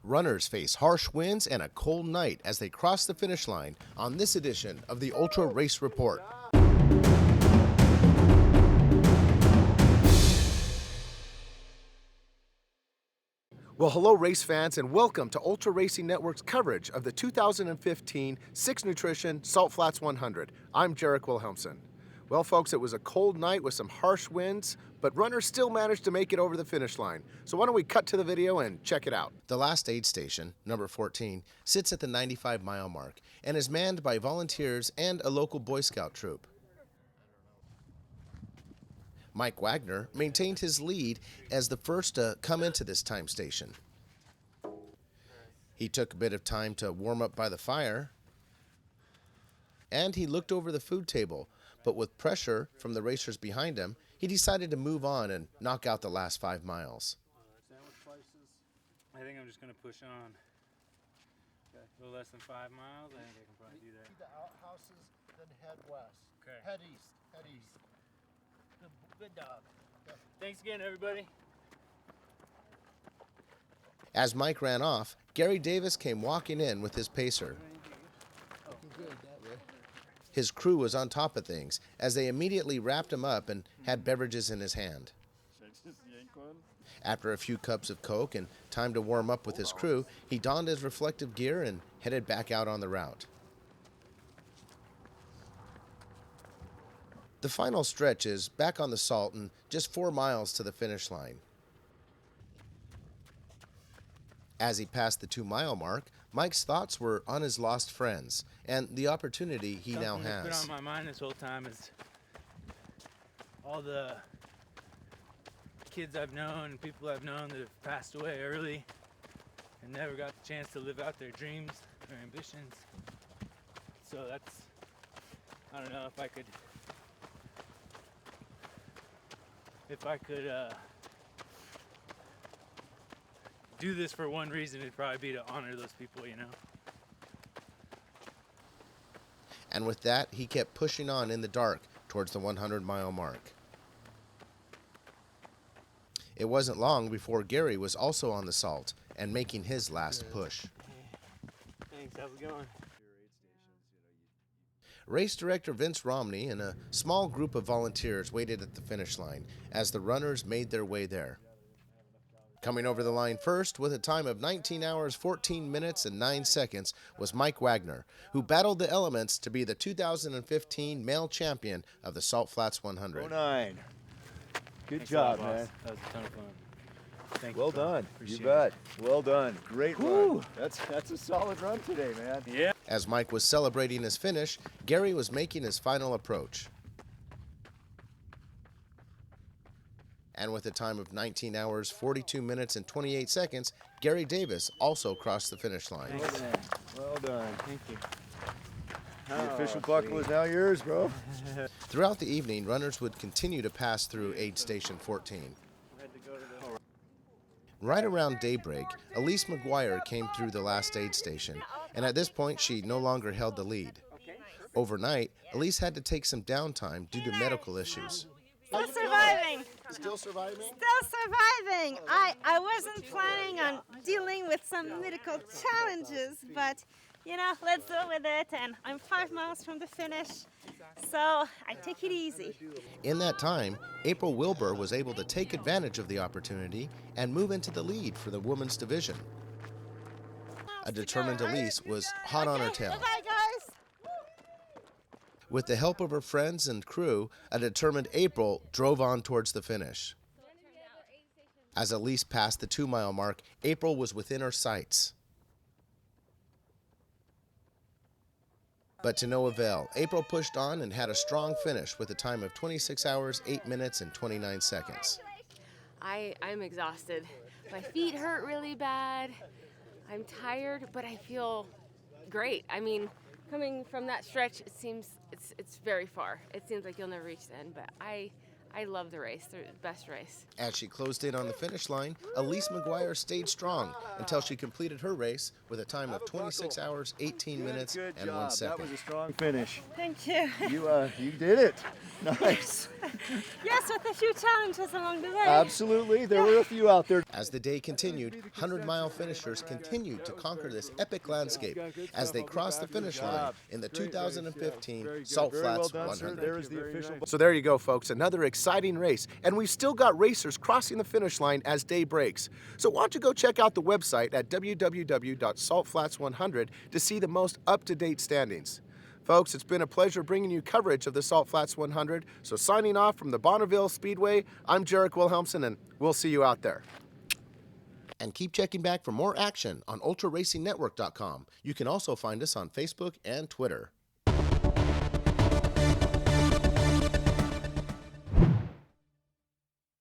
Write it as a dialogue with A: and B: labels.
A: Runners face harsh winds and a cold night as they cross the finish line on this edition of the Ultra Race Report. Well, hello race fans, and welcome to Ultra Racing Network's coverage of the 2015 Six Nutrition Salt Flats 100. I'm Jarek Wilhelmsen. Well, folks, it was a cold night with some harsh winds, but runners still managed to make it over the finish line. So why don't we cut to the video and check it out. The last aid station, number 14, sits at the 95-mile mark and is manned by volunteers and a local Boy Scout troop. Mike Wagner maintained his lead as the first to come into this time station. He took a bit of time to warm up by the fire, and he looked over the food table, but with pressure from the racers behind him, he decided to move on and knock out the last 5 miles.
B: I think I'm just going to push on. Okay. A little less than 5 miles, I think I can probably do that.
C: See the outhouses, then head west.
B: Okay.
C: Head east, head east. Good dog. Okay.
B: Thanks again, everybody.
A: As Mike ran off, Gary Davis came walking in with his pacer. His crew was on top of things as they immediately wrapped him up and had beverages in his hand. After a few cups of Coke and time to warm up with his crew, he donned his reflective gear and headed back out on the route. The final stretch is back on the salt and just 4 miles to the finish line. As he passed the 2-mile mark, Mike's thoughts were on his lost friends and the opportunity he now
B: Something that's
A: has.
B: been on my mind this whole time is all the kids I've known, people I've known that have passed away early and never got the chance to live out their dreams, their ambitions. So that's, I don't know if I could do this for one reason, it'd probably be to honor those people, you know.
A: And with that, he kept pushing on in the dark towards the 100-mile mark. It wasn't long before Gary was also on the salt and making his last push.
B: Thanks, how's it going?
A: Race director Vince Romney and a small group of volunteers waited at the finish line as the runners made their way there. Coming over the line first with a time of 19 hours, 14 minutes, and 9 seconds was Mike Wagner, who battled the elements to be the 2015 male champion of the Salt Flats 100.
D: 09. Good
B: Thanks
D: job,
B: a lot, boss.
D: man.
B: That was a ton of fun. Thank
D: Well
B: you, bro.
D: done.
B: Appreciate
D: You bet.
B: it.
D: Well done. Great
B: Woo.
D: run. That's a solid run today, man.
B: Yeah.
A: As Mike was celebrating his finish, Gary was making his final approach. And with a time of 19 hours, 42 minutes, and 28 seconds, Gary Davis also crossed the finish line.
B: Thanks.
D: Well done.
B: Thank you.
D: The official buckle is now yours, bro.
A: Throughout the evening, runners would continue to pass through aid station 14. Right around daybreak, Elise McGuire came through the last aid station, and at this point she no longer held the lead. Overnight, Elise had to take some downtime due to medical issues.
E: Still surviving.
A: Still surviving?
E: Still surviving. I wasn't planning on dealing with some medical challenges, but you know, let's deal with it. And I'm 5 miles from the finish, so I take it easy.
A: In that time, April Wilbur was able to take advantage of the opportunity and move into the lead for the women's division. A determined Elise was hot on her tail.
E: Bye, guys.
A: With the help of her friends and crew, a determined April drove on towards the finish. As Elise passed the 2-mile mark, April was within her sights. But to no avail, April pushed on and had a strong finish with a time of 26 hours, 8 minutes, and 29 seconds.
F: I'm exhausted. My feet hurt really bad. I'm tired, but I feel great. I mean, coming from that stretch, it seems it's very far. It seems like you'll never reach the end, but I I love the race, the best race.
A: As she closed in on the finish line, Elise McGuire stayed strong until she completed her race with a time of 26 hours, 18 minutes,
D: Good
A: and
D: job.
A: 1
D: That
A: second.
D: was a strong finish.
E: Thank you.
D: You did it. Nice.
E: Yes, with a few challenges along the way.
D: Absolutely. There were a few out there.
A: As the day continued, 100-mile finishers continued to conquer this epic landscape as they crossed the finish line in the 2015 Salt
D: Very well
A: Flats
D: done, sir.
A: 100.
D: There is the official.
A: So there you go, folks, another exciting race. And we've still got racers crossing the finish line as day breaks. So why don't you go check out the website at www.saltflats100 to see the most up-to-date standings. Folks, it's been a pleasure bringing you coverage of the Salt Flats 100. So signing off from the Bonneville Speedway, I'm Jarek Wilhelmsen, and we'll see you out there. And keep checking back for more action on ultraracingnetwork.com. You can also find us on Facebook and Twitter.